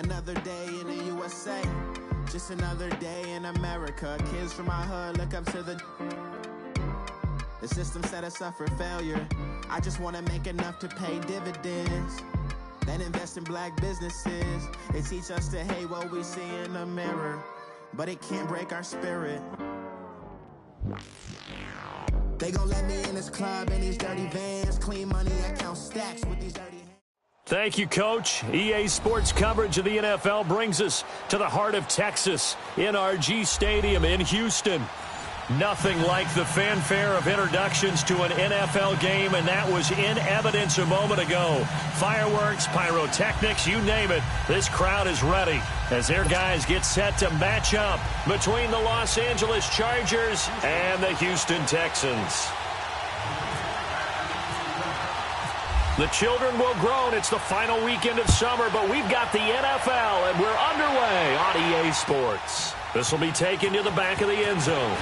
Another day in the USA, just another day in America. Kids from my hood look up to the system set us up for failure. I just want to make enough to pay dividends, then invest in black businesses. They teach us to hate what we see in the mirror, but it can't break our spirit. They gon' let me in this club in these dirty vans, clean money, I count stacks with these dirty hands. Thank you, Coach. EA Sports coverage of the NFL brings us to the heart of Texas, NRG Stadium in Houston. Nothing like the fanfare of introductions to an NFL game, and that was in evidence a moment ago. Fireworks, pyrotechnics, you name it. This crowd is ready as their guys get set to match up between the Los Angeles Chargers and the Houston Texans. The children will groan. It's the final weekend of summer, but we've got the NFL, and we're underway on EA Sports. This will be taken to the back of the end zone.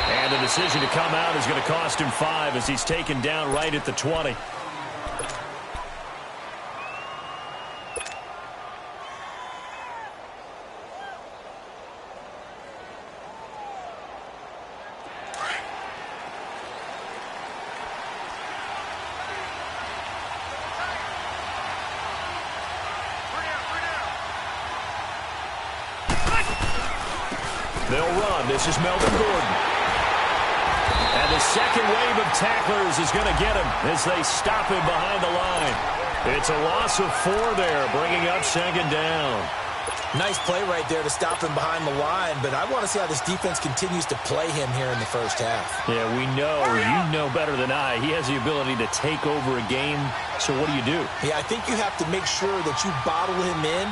And the decision to come out is going to cost him 5 as he's taken down right at the 20. They'll run. This is Melvin Gordon. And the second wave of tacklers is going to get him as they stop him behind the line. It's a loss of 4 there, bringing up second down. Nice play right there to stop him behind the line, but I want to see how this defense continues to play him here in the first half. Yeah, we know. You know better than I. He has the ability to take over a game. So what do? Yeah, I think you have to make sure that you bottle him in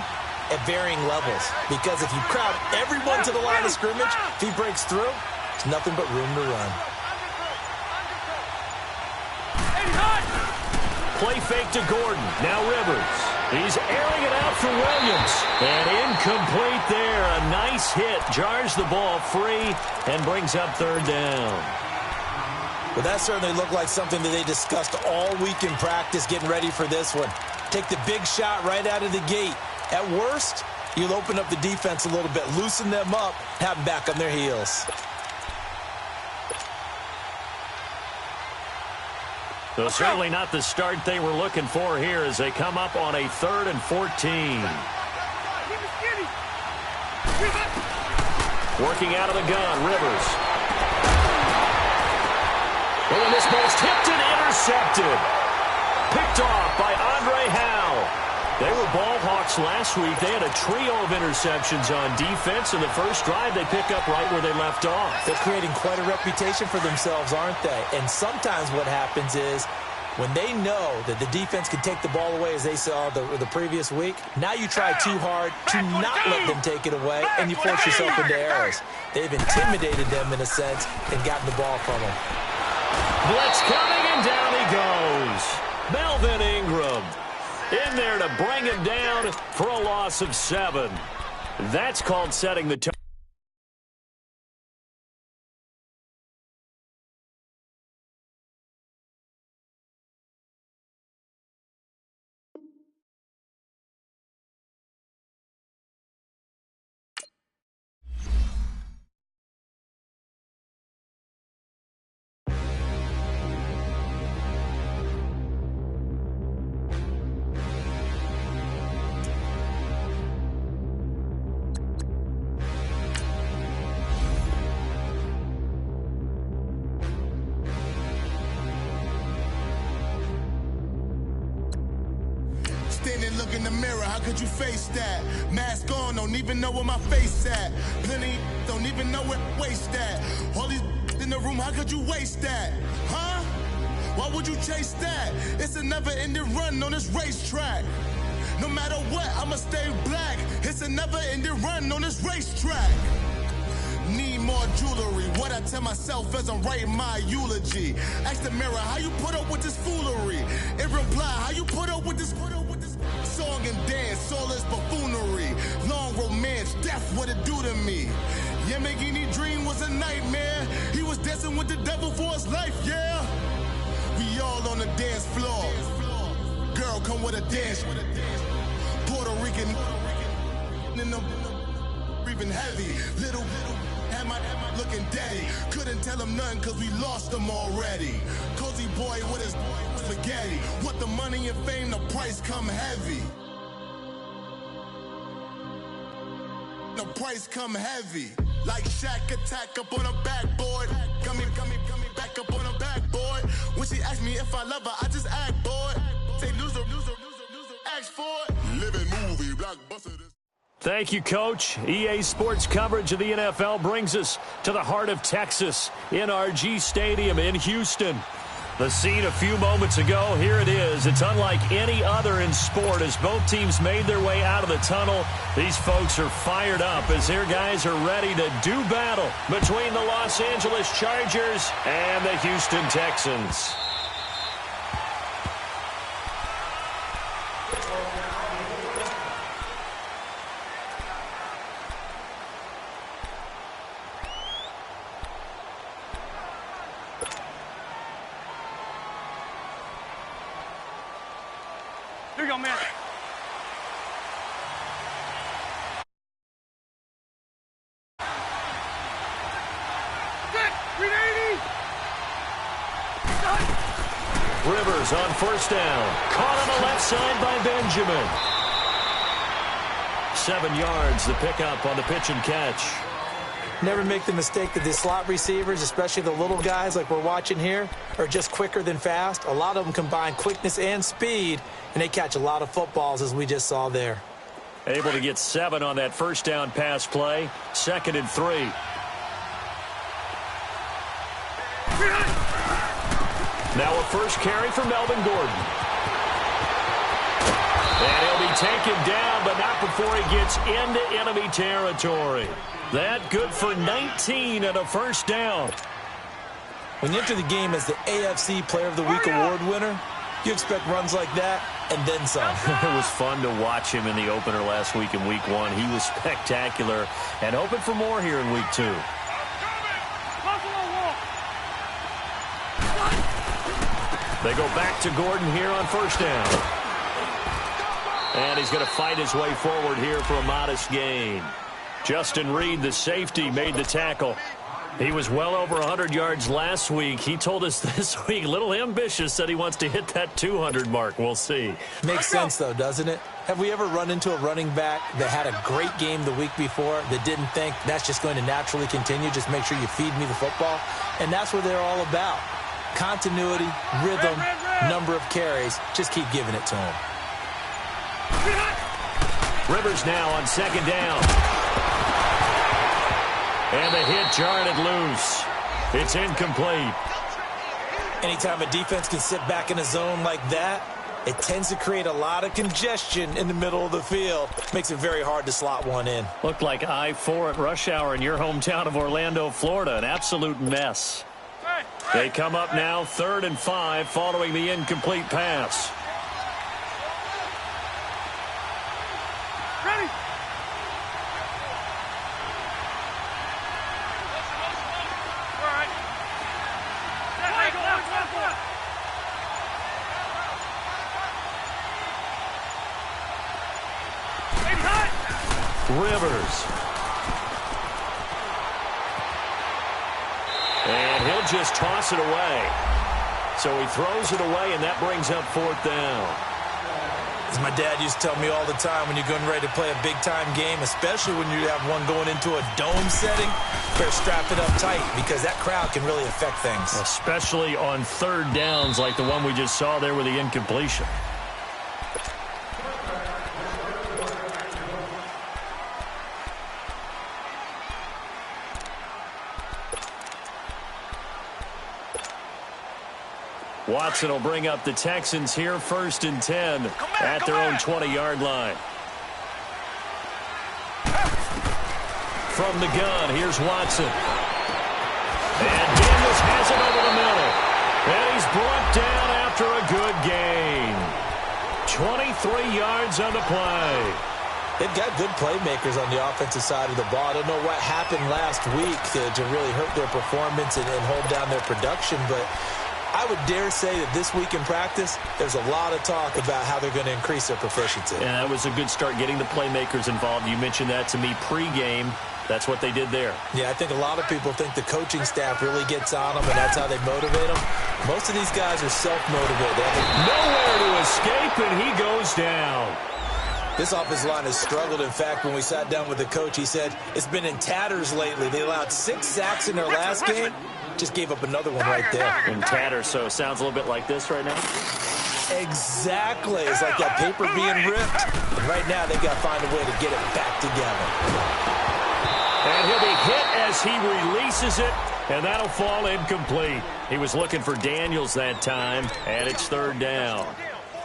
at varying levels, because if you crowd everyone to the line of scrimmage, if he breaks through, it's nothing but room to run. Play fake to Gordon. Now Rivers. He's airing it out for Williams. And incomplete there. A nice hit. Jars the ball free and brings up third down. Well, that certainly looked like something that they discussed all week in practice getting ready for this one. Take the big shot right out of the gate. At worst, you'll open up the defense a little bit, loosen them up, have them back on their heels. So certainly not the start they were looking for here as they come up on a 3rd and 14. Working out of the gun, Rivers. Oh, and this ball's tipped and intercepted. Picked off by Andre Howe. They were ball hawks last week. They had a trio of interceptions on defense. In the first drive, they pick up right where they left off. They're creating quite a reputation for themselves, aren't they? And sometimes what happens is when they know that the defense can take the ball away, as they saw the previous week, now you try too hard to not let them take it away, and you force yourself into errors. They've intimidated them in a sense and gotten the ball from them. Blitz coming, and down he goes. Melvin Ingram in there to bring him down for a loss of 7. That's called setting the tone. Look in the mirror, how could you face that? Mask on, don't even know where my face at. Plenty don't even know where waste at. All these in the room, how could you waste that? Huh? Why would you chase that? It's a never-ending run on this racetrack. No matter what, I'ma stay black. It's a never-ending run on this racetrack. Need more jewelry. What I tell myself as I'm writing my eulogy. Ask the mirror, how you put up with this foolery? In reply, how you put up with this song and dance, all this buffoonery. Long romance, death, what it do to me? Yamagini dream was a nightmare. He was dancing with the devil for his life, yeah. We all on the dance floor. Girl, come with a dance. Rican in the breathing heavy. Little had my looking daddy. Couldn't tell him nothing cause we lost him already. Cozy boy with his spaghetti. Want the money and fame, the price come heavy. The price come heavy. Like Shaq attack up on a backboard. Got me back up on a backboard. When she asked me if I love her, I just act bored. Say loser, ask for it. Living movie, blockbuster. Thank you, Coach. EA Sports coverage of the NFL brings us to the heart of Texas, NRG Stadium in Houston. The scene a few moments ago, here it is. It's unlike any other in sport as both teams made their way out of the tunnel. These folks are fired up as their guys are ready to do battle between the Los Angeles Chargers and the Houston Texans. Here you go, man. Rivers on first down. Caught on the left side by Benjamin. 7 yards, the pickup on the pitch and catch. Never make the mistake that the slot receivers, especially the little guys like we're watching here, are just quicker than fast. A lot of them combine quickness and speed, and they catch a lot of footballs, as we just saw there. Able to get 7 on that first down pass play. 2nd and 3. Now a first carry for Melvin Gordon. And he'll be taken down, but not before he gets into enemy territory. That good for 19 and a first down. When you enter the game as the AFC Player of the Week award winner, you expect runs like that and then some. It was fun to watch him in the opener last week in Week 1. He was spectacular and hoping for more here in Week 2. They go back to Gordon here on first down. And he's going to fight his way forward here for a modest gain. Justin Reed, the safety, made the tackle. He was well over 100 yards last week. He told us this week, a little ambitious, said he wants to hit that 200 mark. We'll see. Makes sense, though, doesn't it? Have we ever run into a running back that had a great game the week before that didn't think that's just going to naturally continue? Just make sure you feed me the football. And that's what they're all about. Continuity, rhythm, number of carries. Just keep giving it to him. Rivers now on second down. And the hit jarred it loose. It's incomplete. Anytime a defense can sit back in a zone like that, it tends to create a lot of congestion in the middle of the field. Makes it very hard to slot one in. Looked like I-4 at rush hour in your hometown of Orlando, Florida. An absolute mess. They come up now 3rd and 5 following the incomplete pass. Ready? All right. Rivers. And he'll just toss it away. So he throws it away, and that brings up 4th down. As my dad used to tell me all the time, when you're getting ready to play a big-time game, especially when you have one going into a dome setting, better strap it up tight because that crowd can really affect things. Especially on 3rd downs like the one we just saw there with the incompletion. Watson will bring up the Texans here 1st and 10 at their own 20-yard line. From the gun, here's Watson. And Daniels has it over the middle. And he's brought down after a good gain. 23 yards on the play. They've got good playmakers on the offensive side of the ball. I don't know what happened last week to really hurt their performance and hold down their production, but I would dare say that this week in practice, there's a lot of talk about how they're going to increase their proficiency. And that was a good start getting the playmakers involved. You mentioned that to me pregame. That's what they did there. Yeah, I think a lot of people think the coaching staff really gets on them, and that's how they motivate them. Most of these guys are self-motivated. Nowhere to escape, and he goes down. This offensive line has struggled. In fact, when we sat down with the coach, he said it's been in tatters lately. They allowed 6 sacks in their last game. Just gave up another one right there. In tatters, so it sounds a little bit like this right now. Exactly. It's like that paper being ripped. And right now, they've got to find a way to get it back together. And he'll be hit as he releases it, and that'll fall incomplete. He was looking for Daniels that time, and it's 3rd down.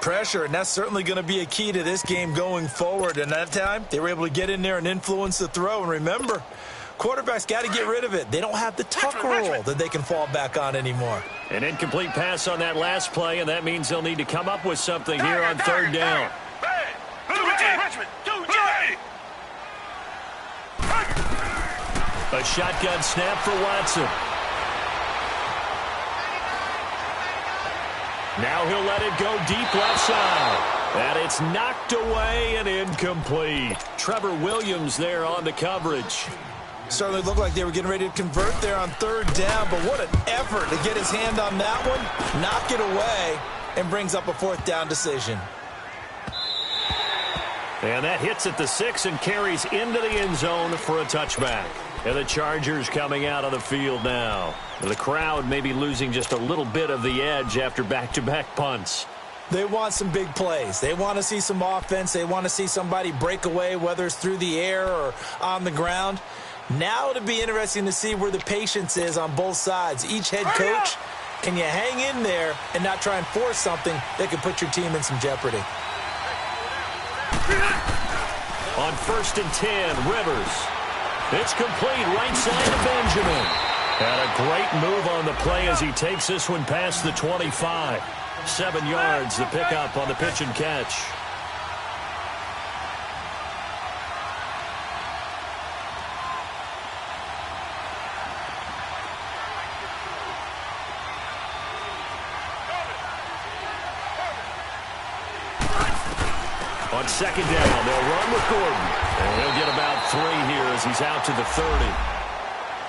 Pressure, and that's certainly going to be a key to this game going forward. And that time, they were able to get in there and influence the throw. And remember, quarterbacks got to get rid of it. They don't have the tuck roll that they can fall back on anymore. An incomplete pass on that last play, and that means they'll need to come up with something here on 3rd down. A shotgun snap for Watson. Now he'll let it go deep left side. And it's knocked away and incomplete. Trevor Williams there on the coverage. Certainly looked like they were getting ready to convert there on 3rd down, but what an effort to get his hand on that one, knock it away, and brings up a 4th down decision. And that hits at the 6 and carries into the end zone for a touchback. And the Chargers coming out of the field now. The crowd may be losing just a little bit of the edge after back-to-back punts. They want some big plays. They want to see some offense. They want to see somebody break away, whether it's through the air or on the ground. Now it'll be interesting to see where the patience is on both sides. Each head coach, can you hang in there and not try and force something that could put your team in some jeopardy? On 1st and 10, Rivers. It's complete right side to Benjamin. And a great move on the play as he takes this one past the 25. 7 yards, the pickup on the pitch and catch. On 2nd down, they'll run with Gordon. And he'll get about 3 here as he's out to the 30.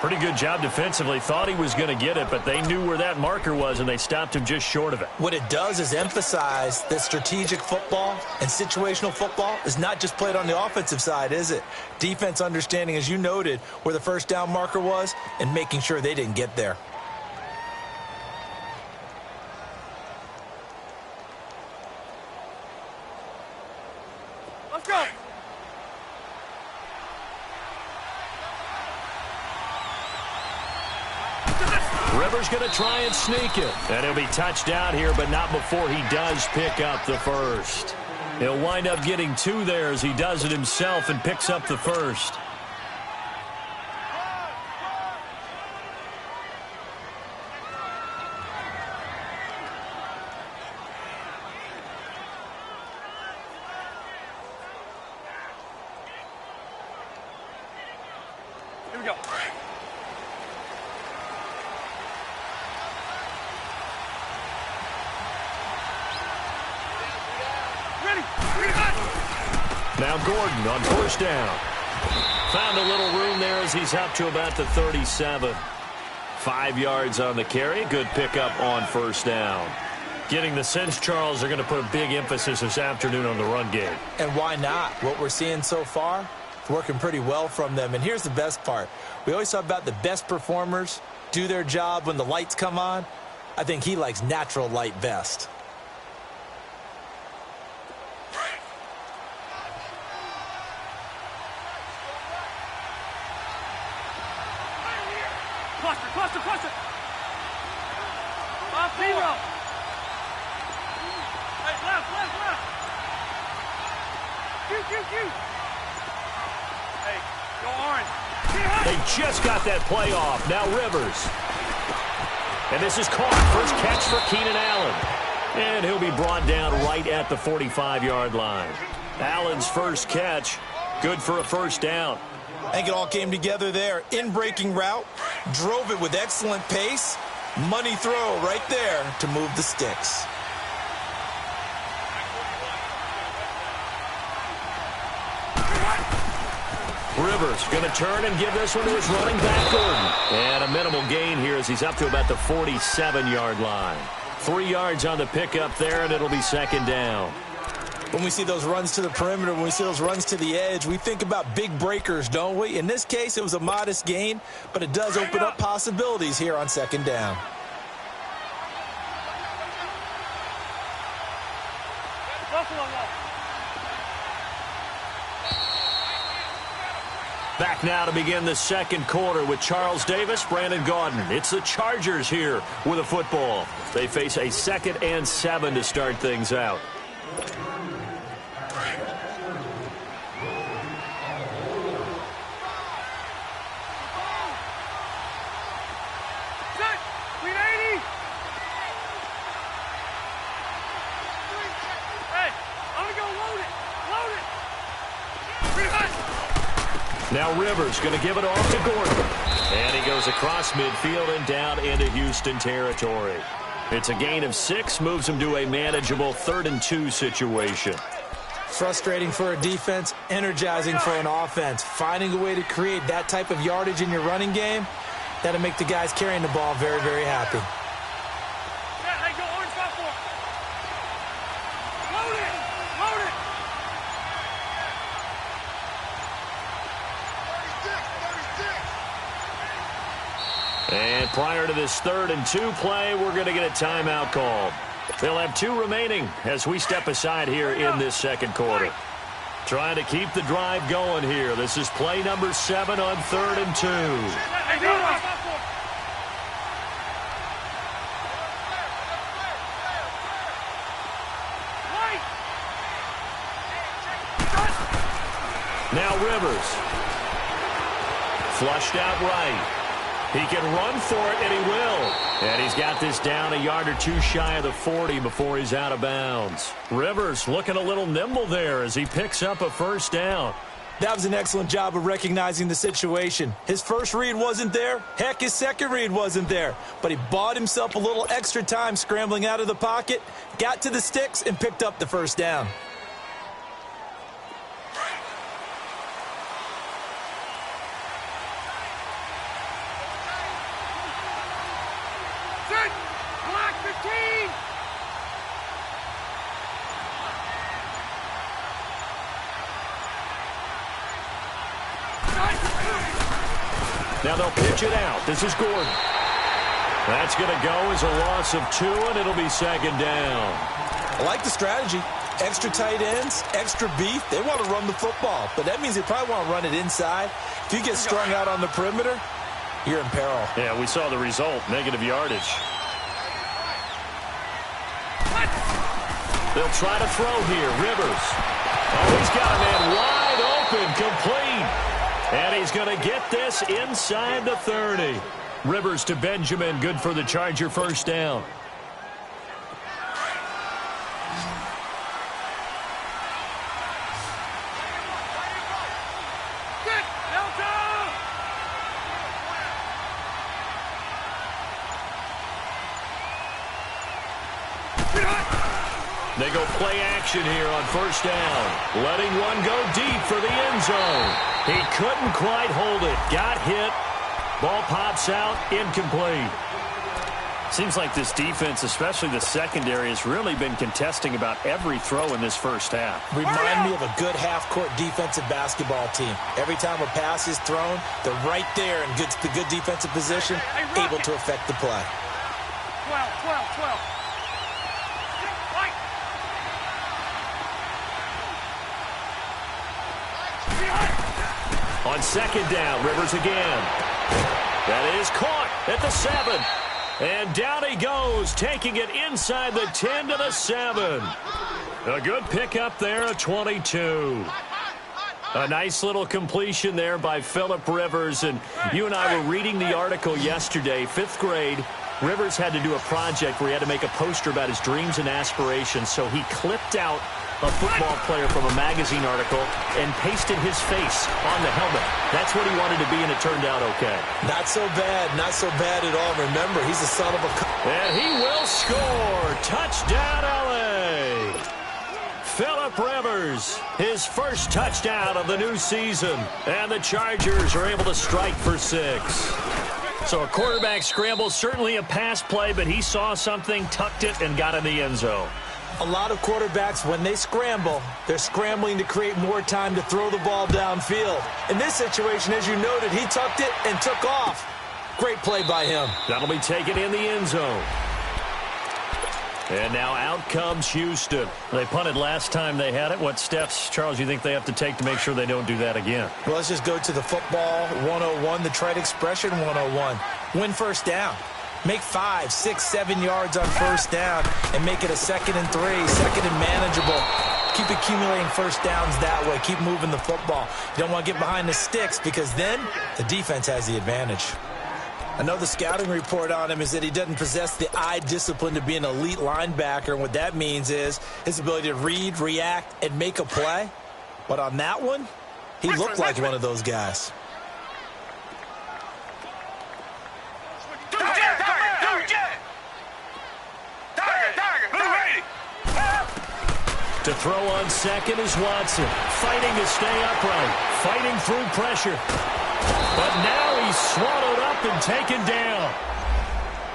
Pretty good job defensively. Thought he was going to get it, but they knew where that marker was, and they stopped him just short of it. What it does is emphasize that strategic football and situational football is not just played on the offensive side, is it? Defense understanding, as you noted, where the 1st down marker was and making sure they didn't get there. Let's go. Rivers going to try and sneak it. And he'll be touched out here, but not before he does pick up the 1st. He'll wind up getting 2 there as he does it himself and picks up the 1st. Here we go. Now Gordon on 1st down. Found a little room there as he's up to about the 37. 5 yards on the carry. Good pickup on 1st down. Getting the sense, Charles, they're going to put a big emphasis this afternoon on the run game. And why not? What we're seeing so far, it's working pretty well from them. And here's the best part. We always talk about the best performers do their job when the lights come on. I think he likes natural light best. Cluster. 5-0. Hey, left. Shoot. Hey, go orange. They just got that play off. Now Rivers. And this is caught. First catch for Keenan Allen. And he'll be brought down right at the 45-yard line. Allen's first catch, good for a 1st down. I think it all came together there. In-breaking route, drove it with excellent pace, Money throw right there to move the sticks. Rivers going to turn and give this one to his running back, Gordon. And a minimal gain here as he's up to about the 47-yard line. 3 yards on the pickup there, and it'll be second down. When we see those runs to the perimeter, when we see those runs to the edge, we think about big breakers, don't we? In this case, it was a modest gain, but it does open up possibilities here on second down. Back now to begin the second quarter with Charles Davis, Brandon Gaudin. It's the Chargers here with a football. They face a 2nd and 7 to start things out. Now Rivers going to give it off to Gordon. And he goes across midfield and down into Houston territory. It's a gain of 6, moves him to a manageable 3rd and 2 situation. Frustrating for a defense, energizing for an offense. Finding a way to create that type of yardage in your running game, that'll make the guys carrying the ball very, very happy. And prior to this 3rd and 2 play, we're going to get a timeout called. They'll have 2 remaining as we step aside here in this second quarter. Trying to keep the drive going here. This is play number 7 on 3rd and 2. Now Rivers. Flushed out right. He can run for it, and he will. And he's got this down a yard or 2 shy of the 40 before he's out of bounds. Rivers looking a little nimble there as he picks up a first down. That was an excellent job of recognizing the situation. His first read wasn't there. Heck, his second read wasn't there. But he bought himself a little extra time scrambling out of the pocket, got to the sticks, and picked up the first down. Now they'll pitch it out. This is Gordon. That's going to go as a loss of 2, and it'll be second down. I like the strategy. Extra tight ends, extra beef. They want to run the football, but that means they probably want to run it inside. If you get strung out on the perimeter, you're in peril. Yeah, we saw the result, negative yardage. They'll try to throw here. Rivers. Oh, he's got a man wide open, complete. And he's going to get this inside the 30. Rivers to Benjamin, good for the Charger first down. They go play action here on first down. Letting one go deep for the end zone. He couldn't quite hold it. Got hit. Ball pops out. Incomplete. Seems like this defense, especially the secondary, has really been contesting about every throw in this first half. Remind me of a good half-court defensive basketball team. Every time a pass is thrown, they're right there in good defensive position, able to affect the play. 12. On second down, Rivers again. That is caught at the 7. And down he goes, taking it inside the 10 to the 7. A good pickup there, a 22. A nice little completion there by Phillip Rivers. And you and I were reading the article yesterday, 5th grade. Rivers had to do a project where he had to make a poster about his dreams and aspirations. So he clipped out a football player from a magazine article and pasted his face on the helmet. That's what he wanted to be, and it turned out okay. Not so bad. Not so bad at all. Remember, he's a son of a... And he will score. Touchdown, L.A. Phillip Rivers, his first touchdown of the new season. And the Chargers are able to strike for 6. So a quarterback scramble, certainly a pass play, but he saw something, tucked it, and got in the end zone. A lot of quarterbacks, when they scramble, they're scrambling to create more time to throw the ball downfield. In this situation, as you noted, he tucked it and took off. Great play by him. That'll be taken in the end zone. And now out comes Houston. They punted last time they had it. What steps, Charles, you think they have to take to make sure they don't do that again? Well, let's just go to the football 101, the trite expression 101. Win first down. Make 5, 6, 7 yards on first down and make it a 2nd and 3, 2nd and manageable. Keep accumulating first downs that way. Keep moving the football. You don't want to get behind the sticks because then the defense has the advantage. I know the scouting report on him is that he doesn't possess the eye discipline to be an elite linebacker. And what that means is his ability to read, react, and make a play. But on that one, he looked like one of those guys. To throw on second is Watson, fighting to stay upright, fighting through pressure. But now he's swallowed up and taken down.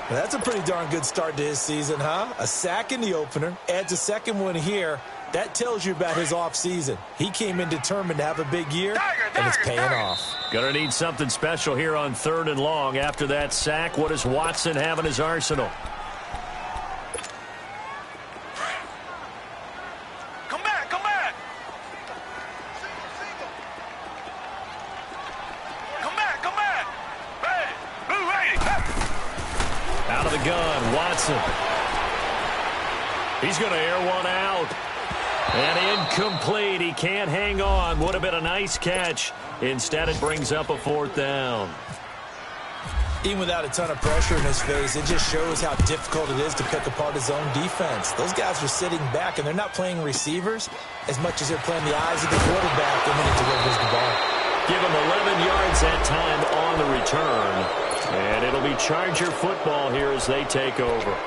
Well, that's a pretty darn good start to his season, huh? A sack in the opener, adds a second one here. That tells you about his offseason. He came in determined to have a big year, and it's paying off. Gonna need something special here on 3rd and long. After that sack, what does Watson have in his arsenal? He's going to air one out. And incomplete. He can't hang on. Would have been a nice catch. Instead, it brings up a 4th down. Even without a ton of pressure in his face, it just shows how difficult it is to pick apart his own defense. Those guys are sitting back, and they're not playing receivers as much as they're playing the eyes of the quarterback when he delivers the ball. Give him 11 yards that time on the return. And it'll be Charger football here as they take over.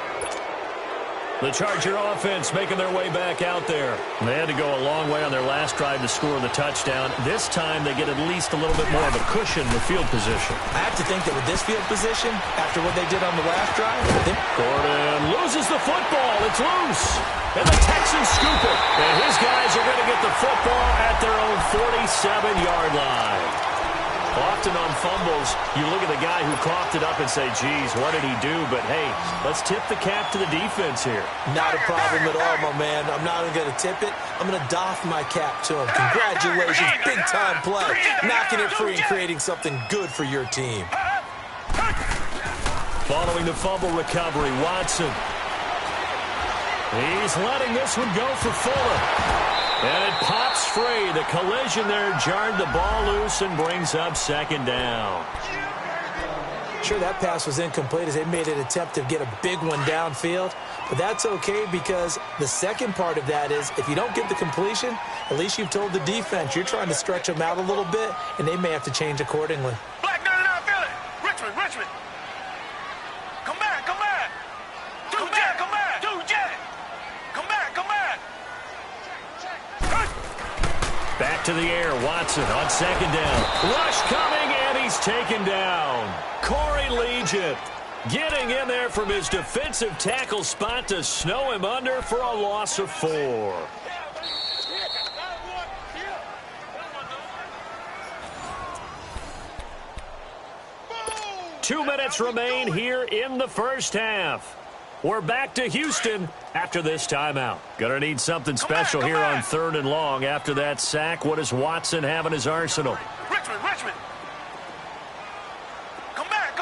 The Charger offense making their way back out there. They had to go a long way on their last drive to score the touchdown. This time they get at least a little bit more of a cushion in the field position. I have to think that with this field position, after what they did on the last drive, Gordon loses the football. It's loose. And the Texans scoop it. And his guys are going to get the football at their own 47-yard line. Often on fumbles, you look at the guy who coughed it up and say, geez, what did he do? But, hey, let's tip the cap to the defense here. Not a problem at all, my man. I'm not even going to tip it. I'm going to doff my cap to him. Congratulations, big-time play. Knocking it free and creating something good for your team. Following the fumble recovery, Watson. He's letting this one go for Fuller. And it pops free. The collision there jarred the ball loose and brings up 2nd down. Sure, that pass was incomplete as they made an attempt to get a big one downfield. But that's okay because the second part of that is if you don't get the completion, at least you've told the defense you're trying to stretch them out a little bit, and they may have to change accordingly. Black, no, feel it. Richmond. Come back. Come back. Back to the air, Watson on 2nd down. Rush coming, and he's taken down. Corey Legion getting in there from his defensive tackle spot to snow him under for a loss of 4. Two minutes remain here in the first half. We're back to Houston after this timeout. Gonna need something special here on 3rd and long. After that sack, what does Watson have in his arsenal? Richmond. Come back.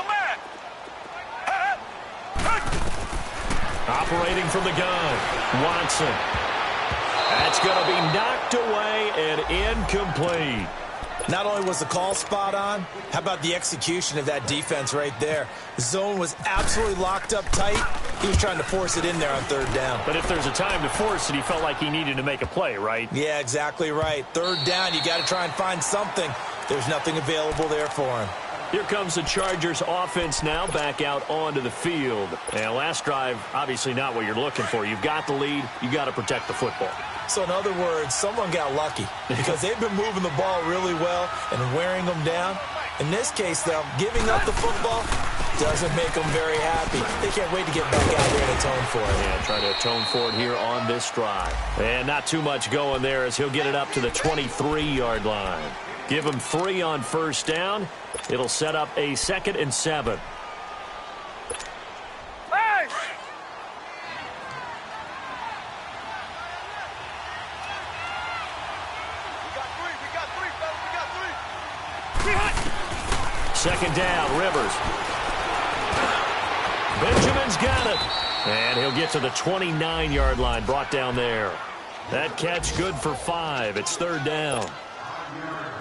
Operating from the gun, Watson. That's gonna be knocked away and incomplete. Not only was the call spot on, how about the execution of that defense right there? The zone was absolutely locked up tight. He was trying to force it in there on third down. But if there's a time to force it, he felt like he needed to make a play, right? Yeah, exactly right. Third down, you got to try and find something. There's nothing available there for him. Here comes the Chargers offense now back out onto the field. And last drive, obviously not what you're looking for. You've got the lead. You got to protect the football. So in other words, someone got lucky because they've been moving the ball really well and wearing them down. In this case, though, giving up the football doesn't make them very happy. They can't wait to get back out there and atone for it. Yeah, try to atone for it here on this drive. And not too much going there as he'll get it up to the 23-yard line. Give him 3 on first down. It'll set up a 2nd and 7. Second down, Rivers. Benjamin's got it. And he'll get to the 29-yard line, brought down there. That catch good for 5. It's third down.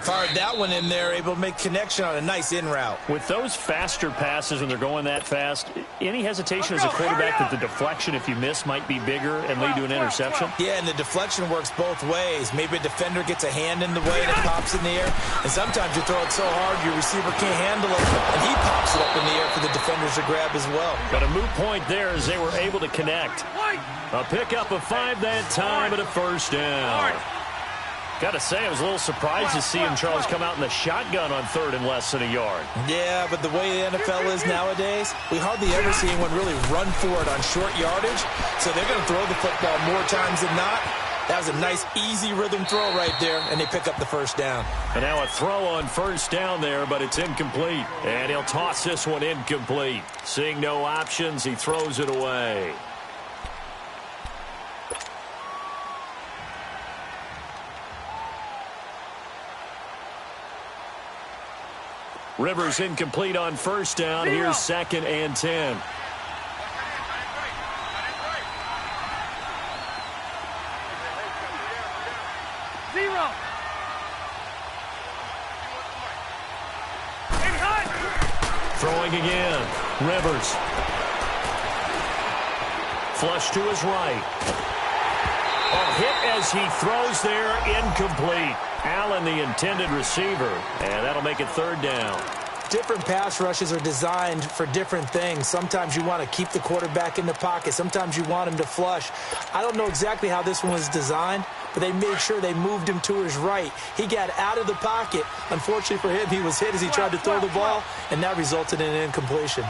Fired that one in there, able to make connection on a nice in route. With those faster passes when they're going that fast, any hesitation as a quarterback that the deflection, if you miss, might be bigger and lead to an interception? Yeah, and the deflection works both ways. Maybe a defender gets a hand in the way and it pops in the air. And sometimes you throw it so hard your receiver can't handle it, and he pops it up in the air for the defenders to grab as well. But a moot point there as they were able to connect. A pickup of 5 that time and a first down. Got to say, I was a little surprised to see him, Charles, come out in the shotgun on 3rd and less than a yard. Yeah, but the way the NFL is nowadays, we hardly ever see anyone really run for it on short yardage. So they're going to throw the football more times than not. That was a nice, easy rhythm throw right there, and they pick up the first down. And now a throw on first down there, but it's incomplete. And he'll toss this one incomplete. Seeing no options, he throws it away. Rivers incomplete on first down. Here's 2nd and 10. Throwing again. Rivers. Flush to his right. A hit as he throws there, incomplete. Allen, the intended receiver, and that'll make it third down. Different pass rushes are designed for different things. Sometimes you want to keep the quarterback in the pocket. Sometimes you want him to flush. I don't know exactly how this one was designed, but they made sure they moved him to his right. He got out of the pocket. Unfortunately for him, he was hit as he tried to throw the ball, and that resulted in an incompletion.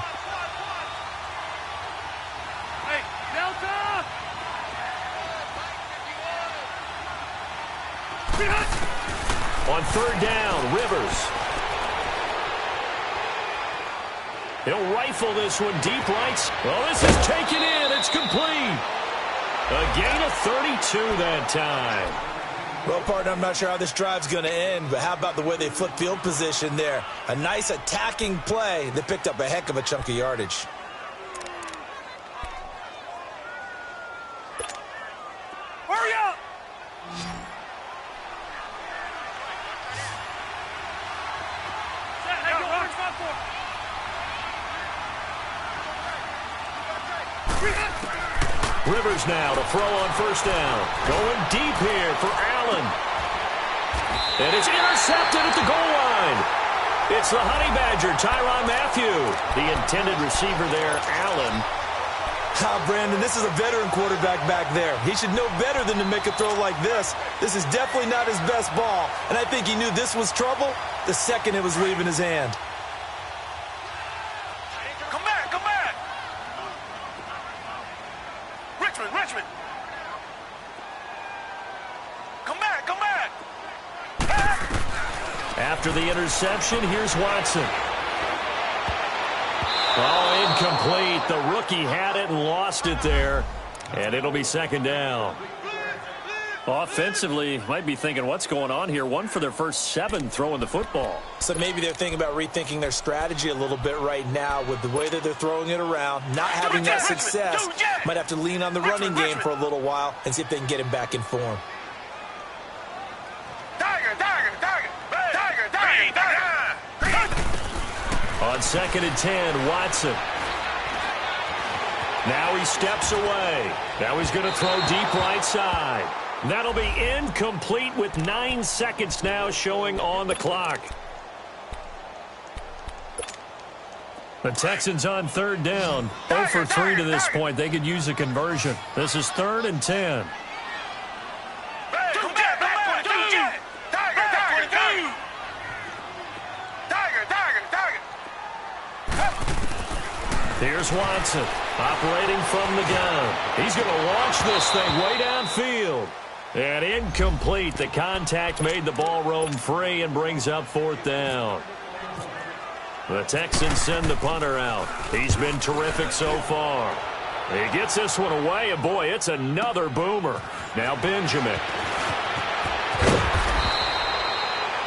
On third down, Rivers. He'll rifle this one deep right. Well, this is taken in. It's complete. A gain of 32 that time. Well, partner, I'm not sure how this drive's going to end, but how about the way they flip field position there? A nice attacking play that picked up a heck of a chunk of yardage. Hurry up! Rivers now to throw on first down. Going deep here for Allen. And it's intercepted at the goal line. It's the Honey Badger, Tyrann Mathieu. The intended receiver there, Allen. Brandon, this is a veteran quarterback back there. He should know better than to make a throw like this. This is definitely not his best ball. And I think he knew this was trouble the second it was leaving his hand. Come back, come back! Richmond! Come back, come back! After the interception, here's Watson. Oh, incomplete. The rookie had it and lost it there. And it'll be second down. Offensively, might be thinking, what's going on here? 1 for their first 7 throwing the football. So maybe they're thinking about rethinking their strategy a little bit right now with the way that they're throwing it around, not having that success. Might have to lean on the running game for a little while and see if they can get him back in form. Tiger! On 2nd and 10, Watson. Now he steps away. Now he's going to throw deep right side. That'll be incomplete with 9 seconds now showing on the clock. The Texans on 3rd down. 0 for 3 to this point. They could use a conversion. This is 3rd and 10. Here's Watson operating from the gun. He's going to launch this thing way downfield. And incomplete. The contact made the ball roam free and brings up 4th down. The Texans send the punter out. He's been terrific so far. He gets this one away, and boy, it's another boomer. Now Benjamin.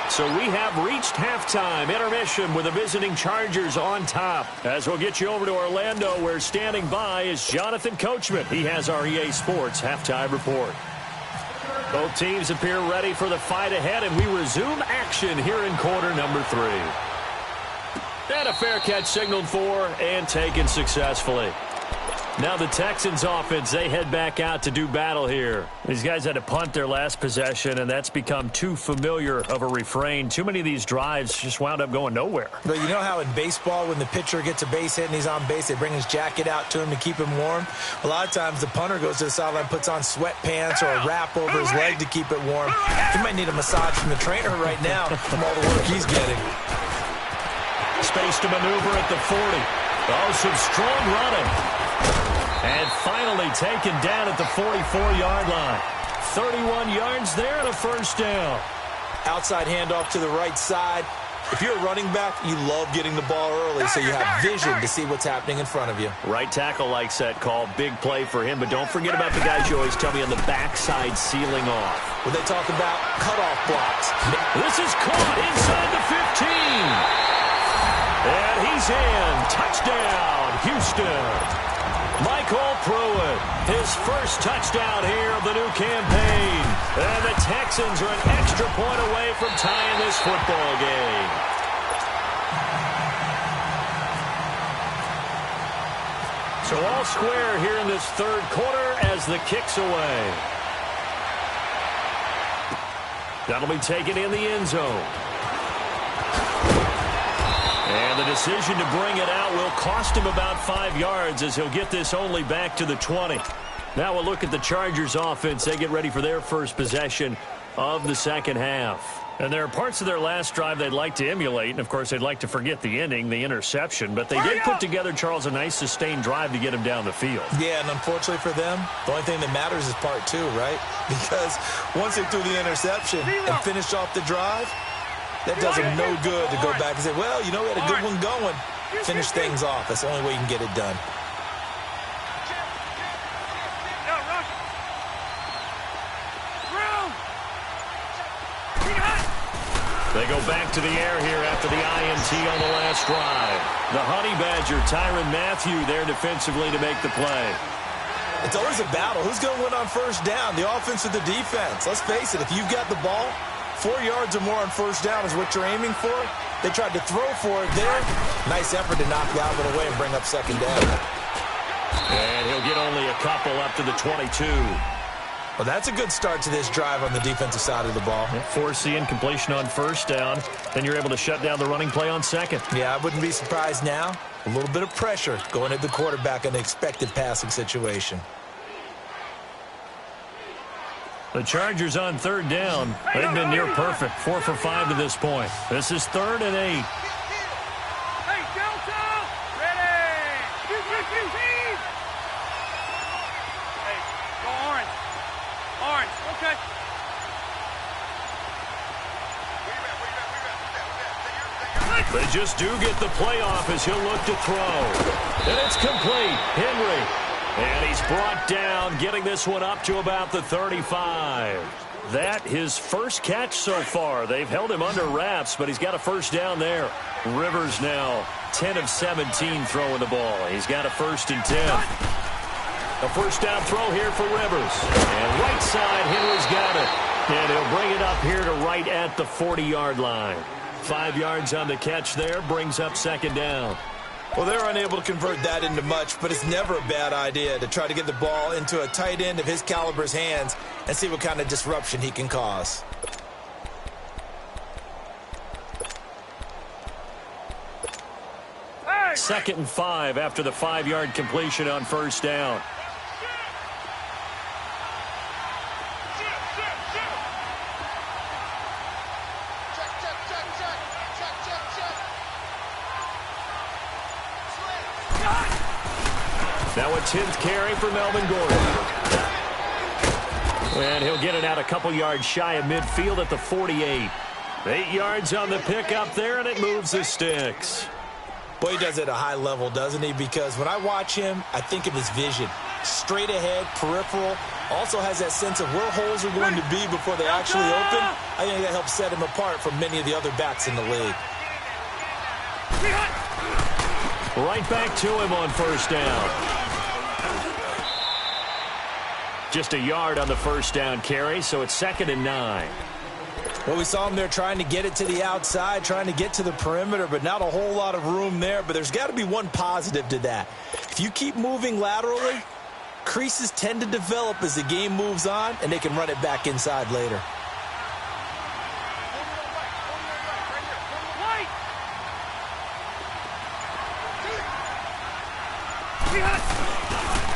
So we have reached halftime intermission with the visiting Chargers on top. As we'll get you over to Orlando, where standing by is Jonathan Coachman. He has our EA Sports halftime report. Both teams appear ready for the fight ahead, and we resume action here in quarter number 3. And a fair catch signaled for and taken successfully. Now the Texans offense, they head back out to do battle here. These guys had to punt their last possession, and that's become too familiar of a refrain. Too many of these drives just wound up going nowhere. But you know how in baseball, when the pitcher gets a base hit and he's on base, they bring his jacket out to him to keep him warm? A lot of times the punter goes to the sideline, puts on sweatpants or a wrap over his leg to keep it warm. He might need a massage from the trainer right now from all the work he's getting. Space to maneuver at the 40. Oh, some strong running. And finally taken down at the 44-yard line. 31 yards there and a first down. Outside handoff to the right side. If you're a running back, you love getting the ball early so you have vision to see what's happening in front of you. Right tackle likes that call. Big play for him. But don't forget about the guys you always tell me on the backside sealing off. When they talk about cutoff blocks. This is caught inside the 15. And he's in. Touchdown, Houston. Michael Pruitt, his first touchdown here of the new campaign. And the Texans are an extra point away from tying this football game. So all square here in this 3rd quarter as the kick's away. That'll be taken in the end zone. And the decision to bring it out will cost him about 5 yards as he'll get this only back to the 20. Now we'll look at the Chargers offense. They get ready for their first possession of the second half. And there are parts of their last drive they'd like to emulate. And, of course, they'd like to forget the ending, the interception. But they did put together, Charles, a nice sustained drive to get him down the field. Yeah, and unfortunately for them, the only thing that matters is part 2, right? Because once they threw the interception and finished off the drive, that does them no good to go back and say, well, you know, we had a good one going. Finish things off. That's the only way you can get it done. They go back to the air here after the INT on the last drive. The Honey Badger, Tyrann Mathieu, there defensively to make the play. It's always a battle. Who's going to win on first down, the offense or the defense? Let's face it, if you've got the ball, 4 yards or more on first down is what you're aiming for. They tried to throw for it there. Nice effort to knock the outlet away and bring up second down. And he'll get only a couple up to the 22. Well, that's a good start to this drive on the defensive side of the ball. Force the incompletion on first down. Then you're able to shut down the running play on second. Yeah, I wouldn't be surprised now. A little bit of pressure going at the quarterback in an expected passing situation. The Chargers on 3rd down. They've been near perfect. 4 for 5 to this point. This is 3rd and 8. Hey, Delta! Ready! Hey, go orange. Orange, okay. They just do get the playoff as he'll look to throw. And it's complete. Henry. And he's brought down, getting this one up to about the 35. That his first catch so far. They've held him under wraps, but he's got a first down there. Rivers now 10 of 17 throwing the ball. He's got a 1st and 10. A first down throw here for Rivers. And right side, Henry's got it. And he'll bring it up here to right at the 40-yard line. 5 yards on the catch there, brings up second down. Well, they're unable to convert that into much, but it's never a bad idea to try to get the ball into a tight end of his caliber's hands and see what kind of disruption he can cause. Second and 5 after the 5-yard completion on first down. Now a 10th carry for Melvin Gordon. And he'll get it out a couple yards shy of midfield at the 48. 8 yards on the pickup there, and it moves the sticks. Well, he does it at a high level, doesn't he? Because when I watch him, I think of his vision. Straight ahead, peripheral. Also has that sense of where holes are going to be before they actually open. I think that helps set him apart from many of the other backs in the league. Right back to him on first down. Just a yard on the first down carry, so it's 2nd and 9. Well, we saw him there trying to get it to the outside, trying to get to the perimeter, but not a whole lot of room there. But there's got to be one positive to that. If you keep moving laterally, creases tend to develop as the game moves on, and they can run it back inside later.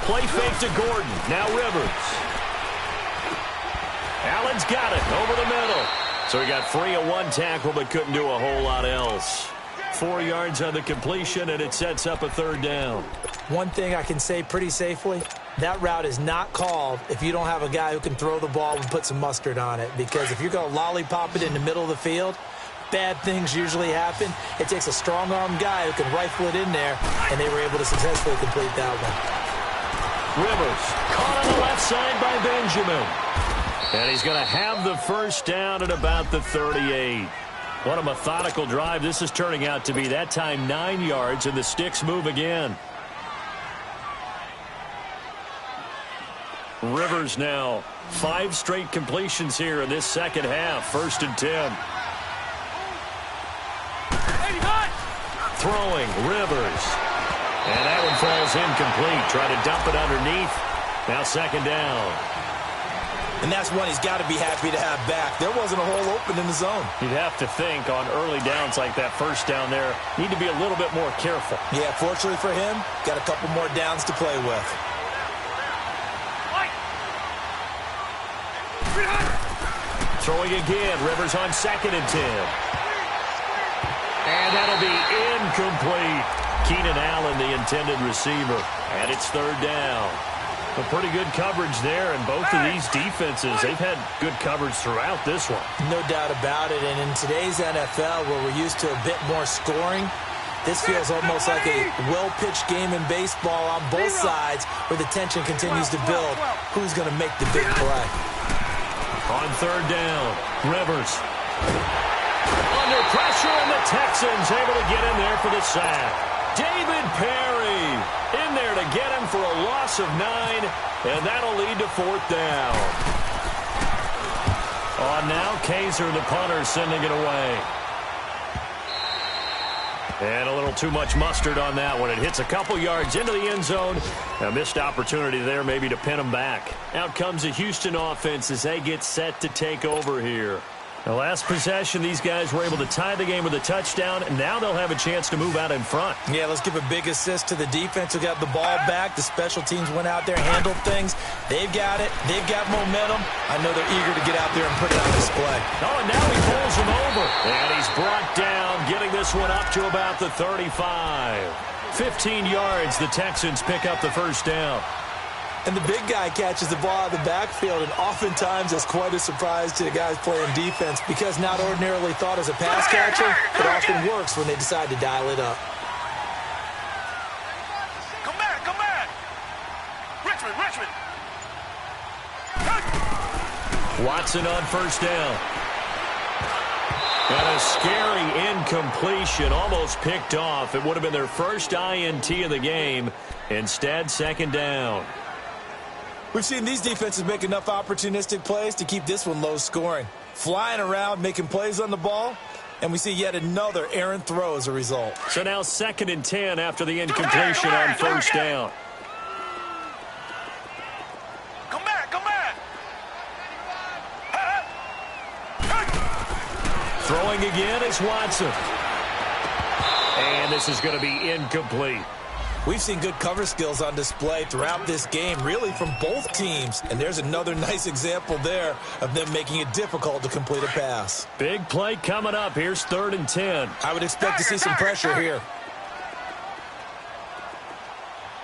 Play fake to Gordon. Now Rivers. Allen's got it over the middle. So he got free of one tackle but couldn't do a whole lot else. 4 yards on the completion, and it sets up a third down. One thing I can say pretty safely, that route is not called if you don't have a guy who can throw the ball and put some mustard on it. Because if you're going to lollipop it in the middle of the field, bad things usually happen. It takes a strong-arm guy who can rifle it in there, and they were able to successfully complete that one. Rivers caught on the left side by Benjamin. And he's going to have the first down at about the 38. What a methodical drive this is turning out to be. That time 9 yards, and the sticks move again. Rivers now 5 straight completions here in this second half. 1st and 10. Throwing, Rivers. And that one falls incomplete. Try to dump it underneath. Now 2nd down. And that's one he's got to be happy to have back. There wasn't a hole open in the zone. You'd have to think on early downs like that first down there, need to be a little bit more careful. Yeah, fortunately for him, got a couple more downs to play with. Throwing again, Rivers on 2nd and 10. And that'll be incomplete. Keenan Allen, the intended receiver. And it's 3rd down. A pretty good coverage there, and both of these defenses, they've had good coverage throughout this one. No doubt about it, and in today's NFL, where we're used to a bit more scoring, this feels almost like a well-pitched game in baseball on both sides, where the tension continues to build. Who's going to make the big play? On 3rd down, Rivers. Under pressure, and the Texans able to get in there for the sack. David Perry in there to get him for a loss of 9, and that'll lead to 4th down. On now, Kaiser, the punter, sending it away. And a little too much mustard on that one. It hits a couple yards into the end zone. A missed opportunity there maybe to pin them back. Out comes the Houston offense as they get set to take over here. The last possession, these guys were able to tie the game with a touchdown, and now they'll have a chance to move out in front. Yeah, let's give a big assist to the defense who got the ball back. The special teams went out there, handled things. They've got it. They've got momentum. I know they're eager to get out there and put it on display. Oh, and now he pulls him over. And he's brought down, getting this one up to about the 35. 15 yards, the Texans pick up the first down. And the big guy catches the ball out of the backfield, and oftentimes that's quite a surprise to the guys playing defense because not ordinarily thought as a pass catcher, it often works when they decide to dial it up. Come back, come back. Richmond. Watson on first down. And a scary incompletion, almost picked off. It would have been their first INT of the game. Instead, 2nd down. We've seen these defenses make enough opportunistic plays to keep this one low scoring. Flying around, making plays on the ball, And we see yet another errant throw as a result. So now 2nd and 10 after the incompletion on first down. Come back, come back. Throwing again is Watson. And this is going to be incomplete. We've seen good cover skills on display throughout this game, really from both teams. And there's another nice example there of them making it difficult to complete a pass. Big play coming up. Here's 3rd and 10. I would expect to see some pressure here.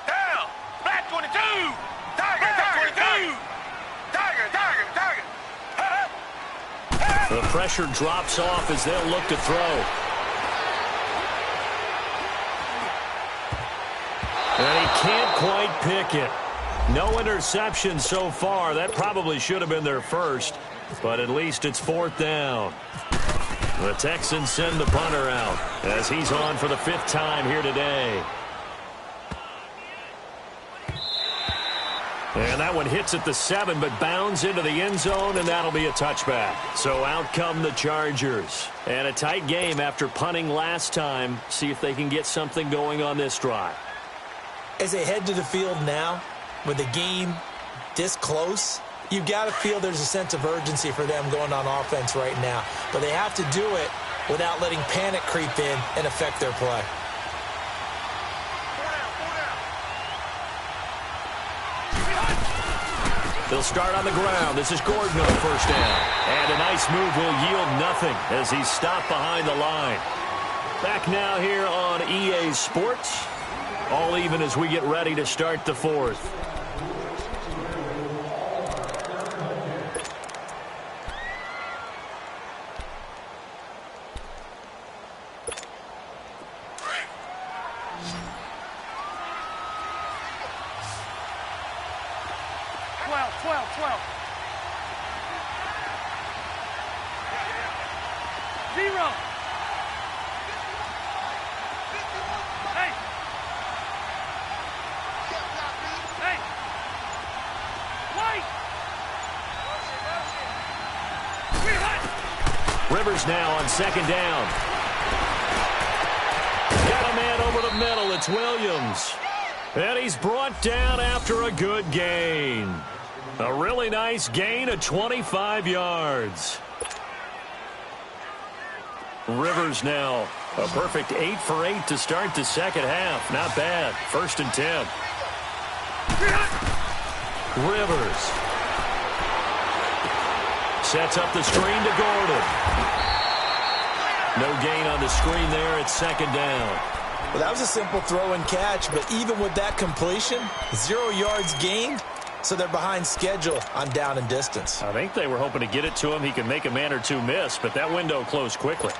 Down. Black 22. Tiger, 22. Tiger. The pressure drops off as they'll look to throw. And he can't quite pick it. No interception so far. That probably should have been their first, but at least it's 4th down. The Texans send the punter out as he's on for the 5th time here today. And that one hits at the 7, but bounds into the end zone, and that'll be a touchback. So out come the Chargers. And a tight game after punting last time. See if they can get something going on this drive. As they head to the field now, with the game this close, you've got to feel there's a sense of urgency for them going on offense right now. But they have to do it without letting panic creep in and affect their play. They'll start on the ground. This is Gordon on first down. And a nice move will yield nothing as he's stopped behind the line. Back now here on EA Sports. All even as we get ready to start the 4th. Rivers now on 2nd down. Got a man over the middle. It's Williams. And he's brought down after a good gain. A really nice gain of 25 yards. Rivers now a perfect 8 for 8 to start the 2nd half. Not bad. 1st and 10. Rivers sets up the screen to Gordon. No gain on the screen there at 2nd down. Well, that was a simple throw and catch, but even with that completion, 0 yards gained, so they're behind schedule on down and distance. I think they were hoping to get it to him. He could make a man or two miss, but that window closed quickly.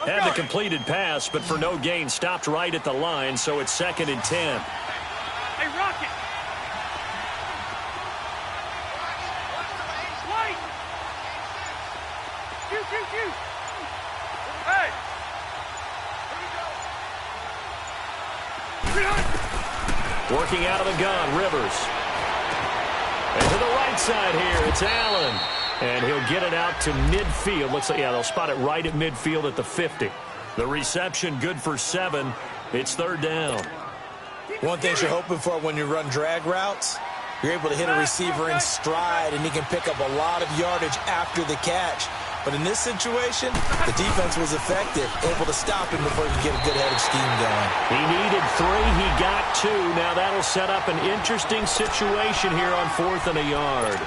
Had the completed pass, but for no gain, stopped right at the line, so it's 2nd and 10. Hey, Rocket. White. Shoot. Hey. Working out of the gun, Rivers. And to the right side here, it's Allen. And he'll get it out to midfield. Looks like, yeah, they'll spot it right at midfield at the 50. The reception good for 7. It's 3rd down. One thing you're hoping for when you run drag routes, you're able to hit a receiver in stride, and he can pick up a lot of yardage after the catch. But in this situation, the defense was effective, able to stop him before he could get a good head of steam going. He needed 3. He got 2. Now that'll set up an interesting situation here on 4th and a yard.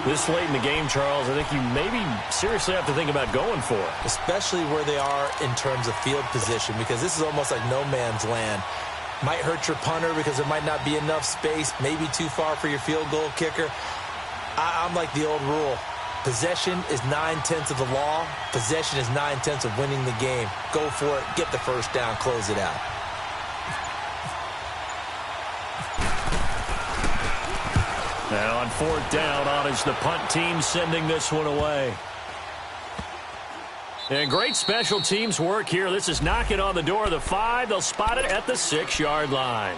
This late in the game, Charles, I think you maybe seriously have to think about going for it. Especially where they are in terms of field position, because this is almost like no man's land. Might hurt your punter because there might not be enough space, maybe too far for your field goal kicker. I'm like the old rule. Possession is 9/10 of the law. Possession is 9/10 of winning the game. Go for it. Get the first down. Close it out. Now on 4th down, on is the punt team sending this one away. And great special teams work here. This is knocking on the door of the 5. They'll spot it at the 6-yard line.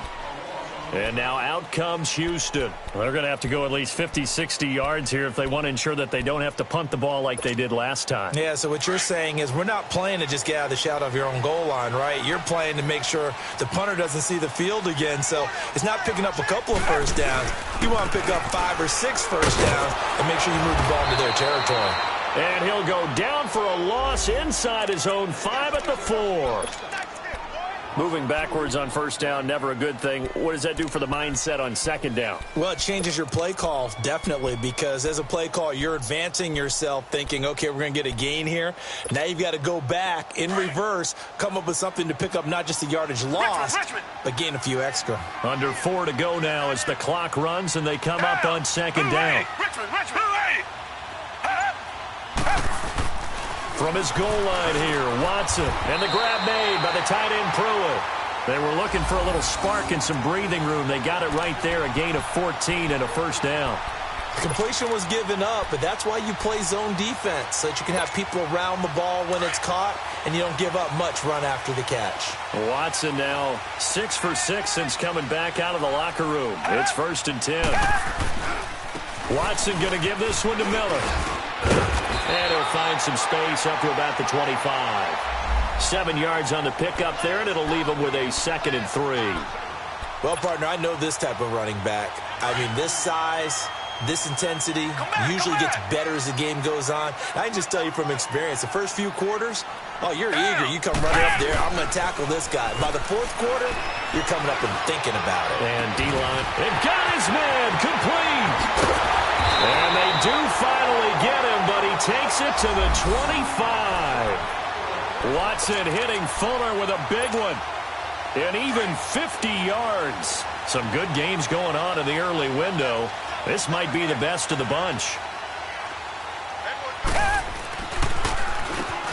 And now out comes Houston. They're going to have to go at least 50, 60 yards here if they want to ensure that they don't have to punt the ball like they did last time. Yeah, so what you're saying is we're not playing to just get out of the shadow of your own goal line, right? You're playing to make sure the punter doesn't see the field again. So it's not picking up a couple of first downs. You want to pick up 5 or 6 first downs and make sure you move the ball into their territory. And he'll go down for a loss inside his own 5 at the 4. Moving backwards on first down, never a good thing. What does that do for the mindset on second down? Well, it changes your play call, definitely, because as a play call, you're advancing yourself thinking, okay, we're going to get a gain here. Now you've got to go back in reverse, come up with something to pick up not just the yardage lost, but gain a few extra. Under 4 to go now as the clock runs and they come up on second down. From his goal line here, Watson, and the grab made by the tight end Pruitt. They were looking for a little spark and some breathing room. They got it right there, a gain of 14 and a first down. Completion was given up, but that's why you play zone defense, so that you can have people around the ball when it's caught, and you don't give up much run after the catch. Watson now 6 for 6 since coming back out of the locker room. It's 1st and 10. Watson going to give this one to Miller. And he'll find some space up to about the 25. 7 yards on the pickup there, and it'll leave him with a 2nd and 3. Well, partner, I know this type of running back. I mean, this size, this intensity usually gets better as the game goes on. I can just tell you from experience, the first few quarters, oh, you're eager. You come running up there, I'm going to tackle this guy. By the 4th quarter, you're coming up and thinking about it. And D-line, they've got his man complete. And they do finally get him, but he takes it to the 25. Watson hitting Fuller with a big one. And even 50 yards. Some good games going on in the early window. This might be the best of the bunch.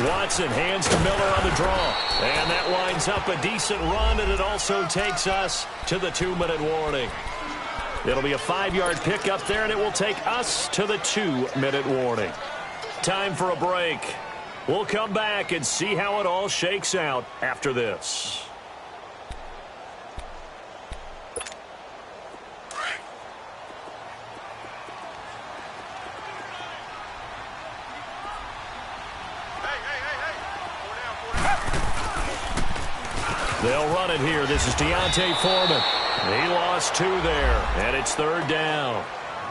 Watson hands to Miller on the draw. And that winds up a decent run, and it also takes us to the 2-minute warning. It'll be a 5-yard pickup there, and it will take us to the 2-minute warning. Time for a break. We'll come back and see how it all shakes out after this. They'll run it here. This is Deontay Foreman. He lost 2 there, and it's 3rd down.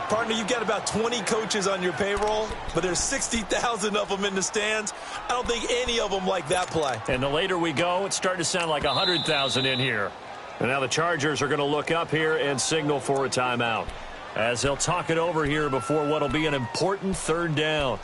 Partner, you've got about 20 coaches on your payroll, but there's 60,000 of them in the stands. I don't think any of them like that play. And the later we go, it's starting to sound like 100,000 in here. And now the Chargers are going to look up here and signal for a timeout, as they'll talk it over here before what will be an important 3rd down.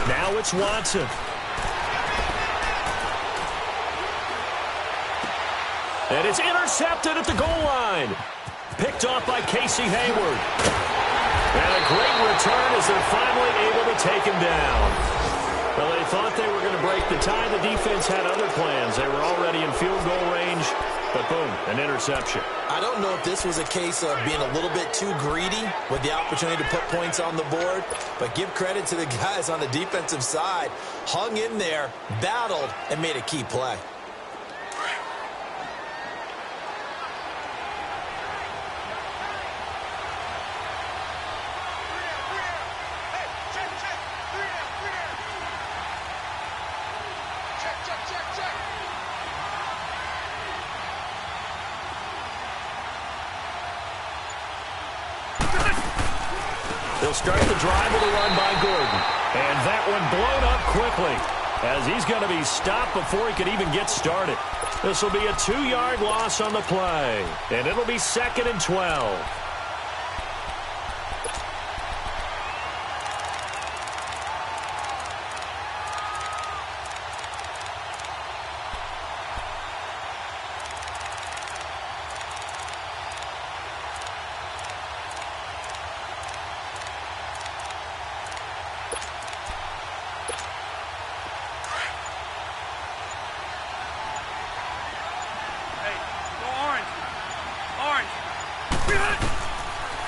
Now it's Watson. And it's intercepted at the goal line. Picked off by Casey Hayward. And a great return as they're finally able to take him down. Well, they thought they were going to break the tie. The defense had other plans. They were already in field goal range. But boom, an interception. I don't know if this was a case of being a little bit too greedy with the opportunity to put points on the board, but give credit to the guys on the defensive side. Hung in there, battled, and made a key play. They'll start the drive with a run by Gordon. And that one blown up quickly as he's going to be stopped before he could even get started. This will be a 2-yard loss on the play. And it'll be 2nd and 12.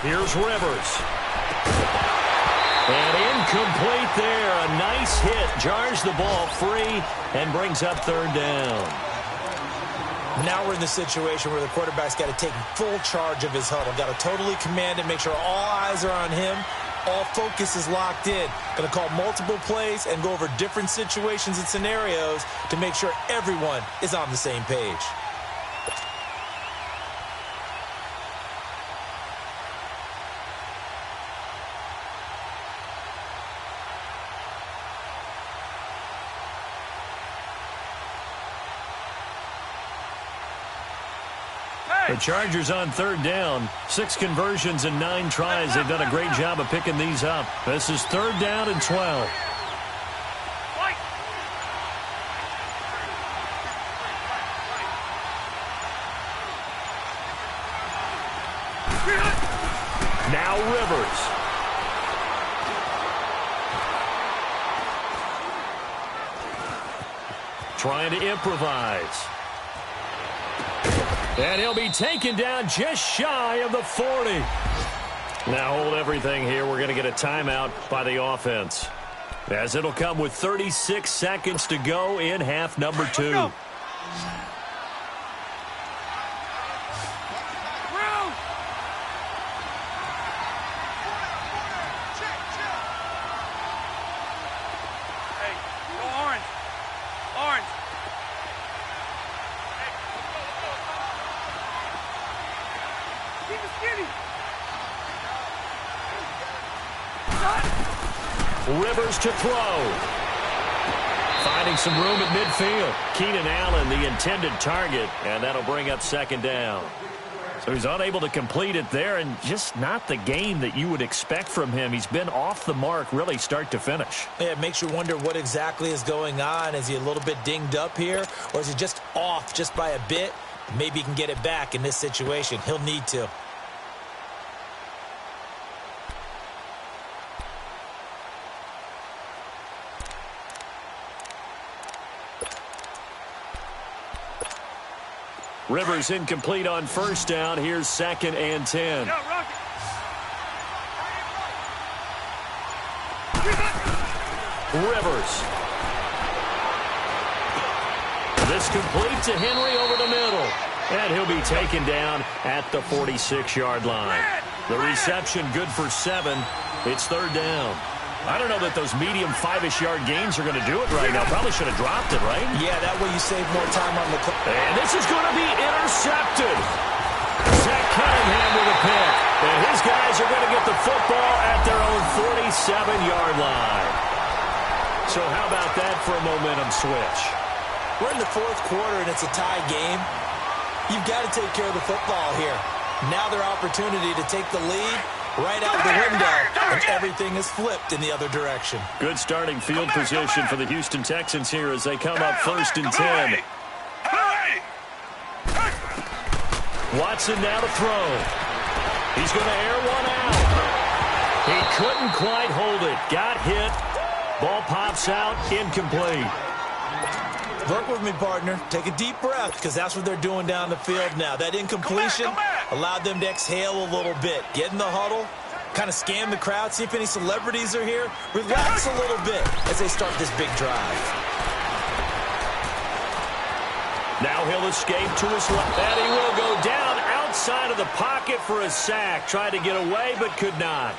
Here's Rivers. And incomplete there. A nice hit. Jars the ball free and brings up third down. Now we're in the situation where the quarterback's got to take full charge of his huddle. Got to totally command it, make sure all eyes are on him. All focus is locked in. Going to call multiple plays and go over different situations and scenarios to make sure everyone is on the same page. The Chargers on third down. 6 conversions and 9 tries. They've done a great job of picking these up. This is third down and 12. Now Rivers. Trying to improvise. And he'll be taken down just shy of the 40. Now hold everything here. We're going to get a timeout by the offense, as it'll come with 36 seconds to go in half number 2. Rivers to throw. Finding some room at midfield. Keenan Allen, the intended target, and that'll bring up second down. So he's unable to complete it there, and just not the game that you would expect from him. He's been off the mark really start to finish. Yeah, it makes you wonder what exactly is going on. Is he a little bit dinged up here, or is he just off just by a bit? Maybe he can get it back in this situation. He'll need to. Rivers incomplete on first down. Here's 2nd and 10. Rivers. This complete to Henry over the middle. And he'll be taken down at the 46-yard line. The reception good for 7. It's third down. I don't know that those medium 5-ish yard gains are going to do it right now. Probably should have dropped it, right? Yeah, that way you save more time on the clock. And this is going to be intercepted. Zach Cunningham with a pick. And his guys are going to get the football at their own 47-yard line. So how about that for a momentum switch? We're in the 4th quarter, and it's a tie game. You've got to take care of the football here. Now their opportunity to take the lead right out the window, and everything is flipped in the other direction. Good starting field position for the Houston Texans here as they come up 1st and 10. Watson now to throw. He's going to air one out. He couldn't quite hold it. Got hit. Ball pops out. Incomplete. Work with me, partner. Take a deep breath, because that's what they're doing down the field now. That incompletion allowed them to exhale a little bit. Get in the huddle, kind of scan the crowd, see if any celebrities are here. Relax a little bit as they start this big drive. Now he'll escape to his left. And he will go down outside of the pocket for a sack. Tried to get away, but could not.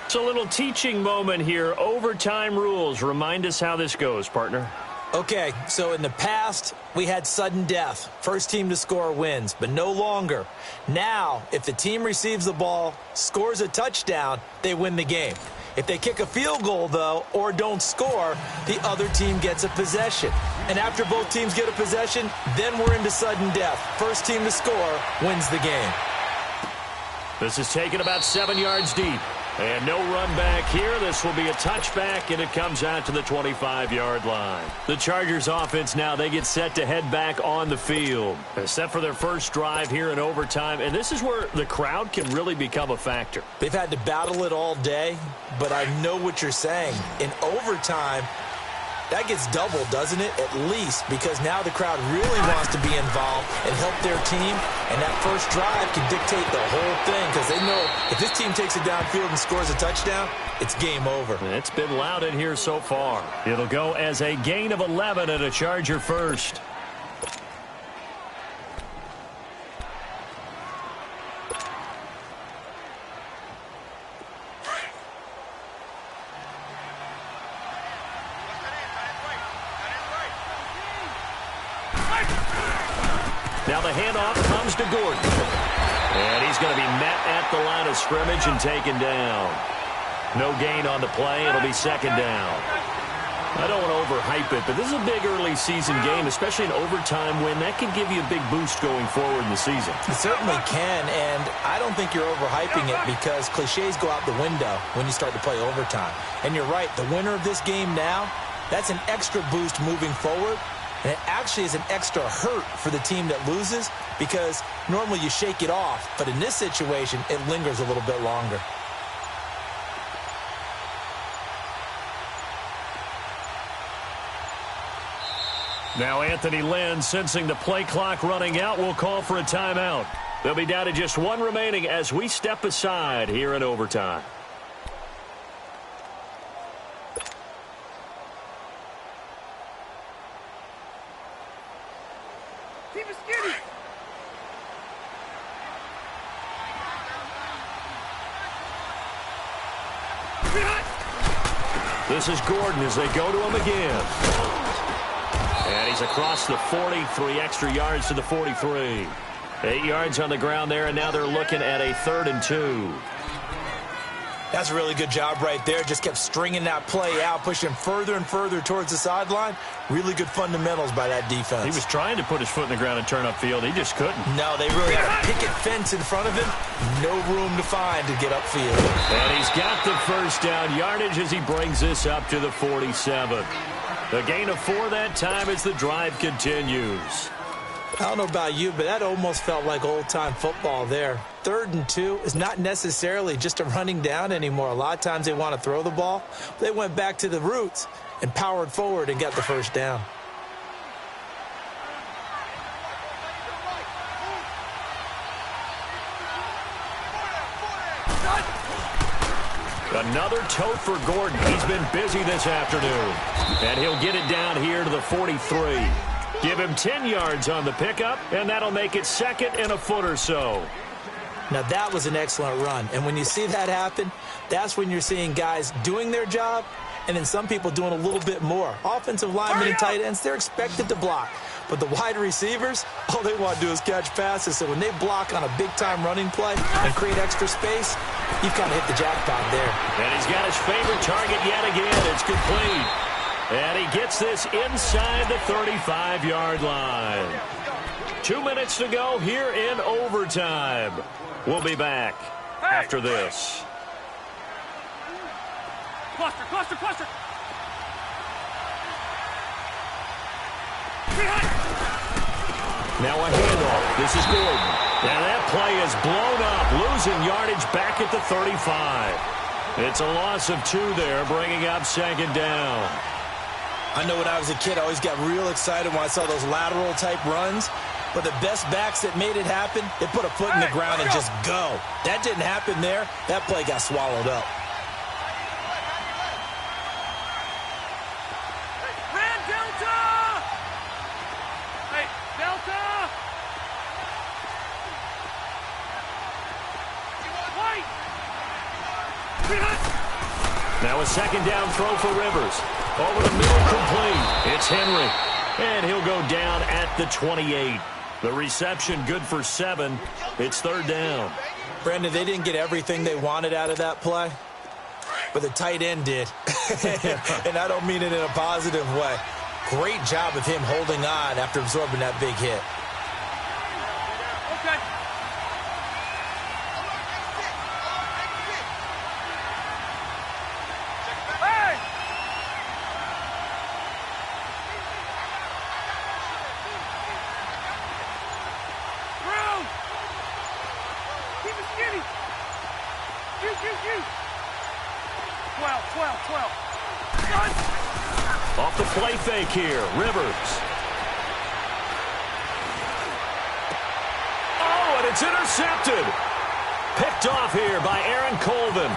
It's a little teaching moment here. Overtime rules. Remind us how this goes, partner. Okay, so in the past, we had sudden death. First team to score wins, but no longer. Now, if the team receives the ball, scores a touchdown, they win the game. If they kick a field goal, though, or don't score, the other team gets a possession. And after both teams get a possession, then we're into sudden death. First team to score wins the game. This is taken about 7 yards deep. And no run back here. This will be a touchback, and it comes out to the 25-yard line. The Chargers offense now, they get set to head back on the field. They're set for their first drive here in overtime, and this is where the crowd can really become a factor. They've had to battle it all day, but I know what you're saying. In overtime, That gets doubled, doesn't it? At least, because now the crowd really wants to be involved and help their team, and that first drive can dictate the whole thing because they know if this team takes it downfield and scores a touchdown, it's game over. It's been loud in here so far. It'll go as a gain of 11 and a Charger first. Now the handoff comes to Gordon. And he's going to be met at the line of scrimmage and taken down. No gain on the play. It'll be second down. I don't want to overhype it, but this is a big early season game, especially an overtime win. That can give you a big boost going forward in the season. It certainly can, and I don't think you're overhyping it because cliches go out the window when you start to play overtime. And you're right, the winner of this game now, that's an extra boost moving forward. And it actually is an extra hurt for the team that loses because normally you shake it off. But in this situation, it lingers a little bit longer. Now Anthony Lynn, sensing the play clock running out, will call for a timeout. They'll be down to just one remaining as we step aside here in overtime. This is Gordon as they go to him again. And he's across the 40, 3 extra yards to the 43. 8 yards on the ground there, and now they're looking at a 3rd and 2. That's a really good job right there. Just kept stringing that play out, pushing further and further towards the sideline. Really good fundamentals by that defense. He was trying to put his foot in the ground and turn upfield. He just couldn't. No, they really had a picket fence in front of him. No room to find to get upfield. And he's got the first down yardage as he brings this up to the 47. A gain of 4 that time as the drive continues. I don't know about you, but that almost felt like old-time football there. 3rd and 2 is not necessarily just a running down anymore. A lot of times they want to throw the ball. They went back to the roots and powered forward and got the first down. Another tote for Gordon. He's been busy this afternoon. And he'll get it down here to the 43. Give him 10 yards on the pickup, and that'll make it 2nd and a foot or so. Now, that was an excellent run. And when you see that happen, that's when you're seeing guys doing their job and then some people doing a little bit more. Offensive linemen and tight ends, they're expected to block. But the wide receivers, all they want to do is catch passes. So when they block on a big-time running play and create extra space, you've kind of hit the jackpot there. And he's got his favorite target yet again. It's complete. And he gets this inside the 35-yard line. 2 minutes to go here in overtime. We'll be back after this. Cluster. Now a handoff. This is Gordon. And that play is blown up, losing yardage back at the 35. It's a loss of 2 there, bringing up 2nd down. I know when I was a kid, I always got real excited when I saw those lateral-type runs. But the best backs that made it happen, they put a foot in the ground and just go. That didn't happen there. That play got swallowed up. Ran Delta! Hey, Delta! White! Now a 2nd down throw for Rivers. Over the middle, complete. It's Henry. And he'll go down at the 28. The reception good for 7. It's 3rd down. Brandon, they didn't get everything they wanted out of that play, but the tight end did. And I don't mean it in a positive way. Great job of him holding on after absorbing that big hit. Okay. Hey! Through! Keep it skinny! Shoot! 12. Run! Off the play fake here, Rivers. Oh, and it's intercepted. Picked off here by Aaron Colvin.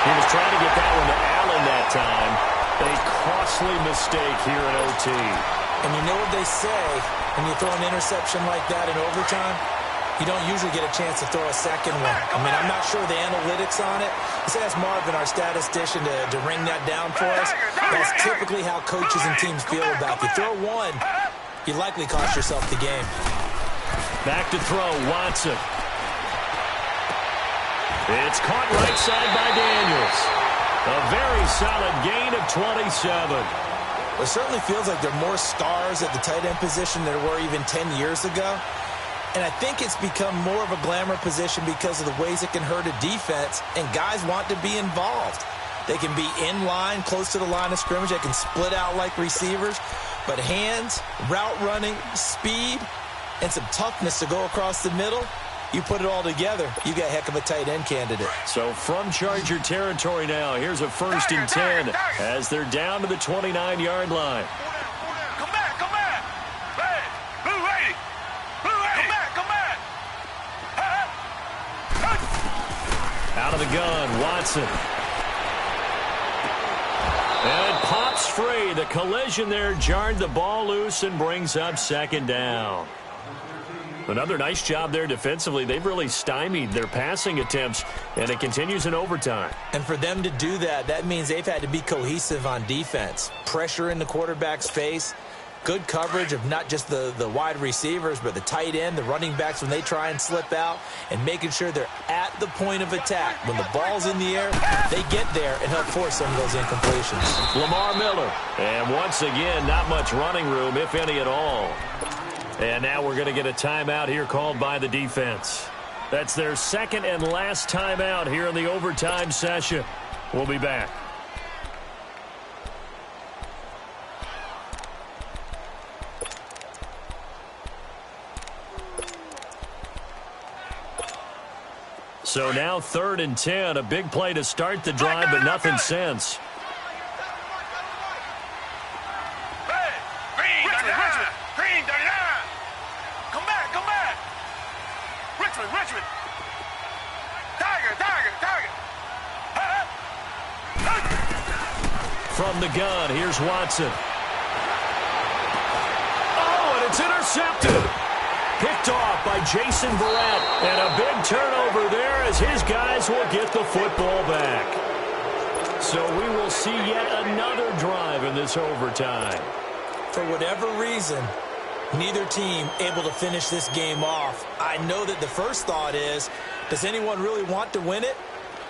He was trying to get that one to Allen that time. A costly mistake here in OT. And you know what they say, when you throw an interception like that in overtime, you don't usually get a chance to throw a second one. I mean, I'm not sure the analytics on it. Let's ask Marvin, our statistician, to ring that down for us. That's typically how coaches and teams feel about you. Throw one, you likely cost yourself the game. Back to throw, Watson. It's caught right side by Daniels. A very solid gain of 27. It certainly feels like there are more stars at the tight end position than there were even 10 years ago. And I think it's become more of a glamour position because of the ways it can hurt a defense, and guys want to be involved. They can be in line, close to the line of scrimmage. They can split out like receivers. But hands, route running, speed, and some toughness to go across the middle, you put it all together, you got a heck of a tight end candidate. So from Charger territory now, here's a 1st and 10 as they're down to the 29-yard line. Come back, come back. Hey, Blue Lady. Blue Lady. Come back. Out of the gun, Watson. And it pops free. The collision there jarred the ball loose and brings up 2nd down. Another nice job there defensively. They've really stymied their passing attempts, and it continues in overtime. And for them to do that, that means they've had to be cohesive on defense. Pressure in the quarterback's face, good coverage of not just the wide receivers, but the tight end, the running backs when they try and slip out, and making sure they're at the point of attack. When the ball's in the air, they get there and help force some of those incompletions. Lamar Miller. And once again, not much running room, if any at all. And now we're going to get a timeout here called by the defense. That's their 2nd and last timeout here in the overtime session. We'll be back. So now 3rd and 10, a big play to start the drive, but nothing since. Richmond. Tiger. From the gun, here's Watson. Oh, and it's intercepted. Picked off by Jason Verrett. And a big turnover there as his guys will get the football back. So we will see yet another drive in this overtime. For whatever reason, neither team able to finish this game off. I know that the first thought is, does anyone really want to win it?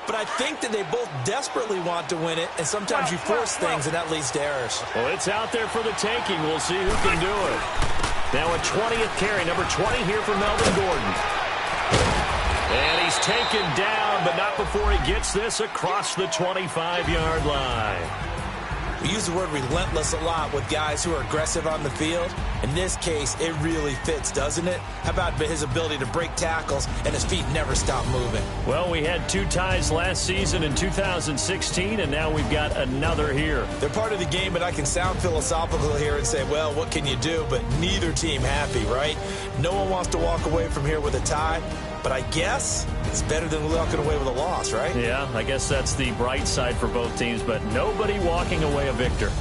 But I think that they both desperately want to win it, and sometimes you force things, and that leads to errors. Well, it's out there for the taking. We'll see who can do it. Now a 20th carry, number 20 here for Melvin Gordon. And he's taken down, but not before he gets this across the 25-yard line. We use the word relentless a lot with guys who are aggressive on the field. In this case, it really fits, doesn't it? How about his ability to break tackles and his feet never stop moving? Well, we had 2 ties last season in 2016, and now we've got another here. They're part of the game, but I can sound philosophical here and say, well, what can you do? But neither team happy, right? No one wants to walk away from here with a tie. But I guess it's better than walking away with a loss, right? Yeah, I guess that's the bright side for both teams, but nobody walking away a victor.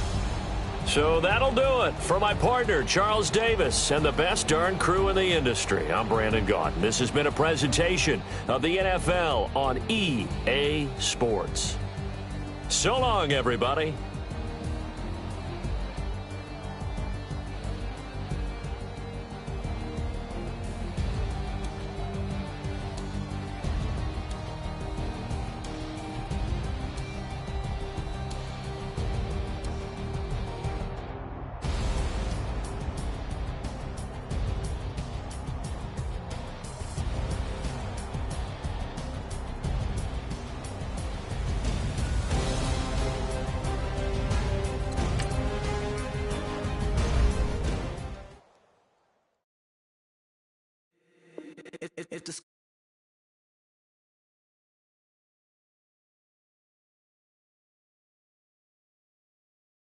So that'll do it. For my partner, Charles Davis, and the best darn crew in the industry, I'm Brandon Gaudin. This has been a presentation of the NFL on EA Sports. So long, everybody. If the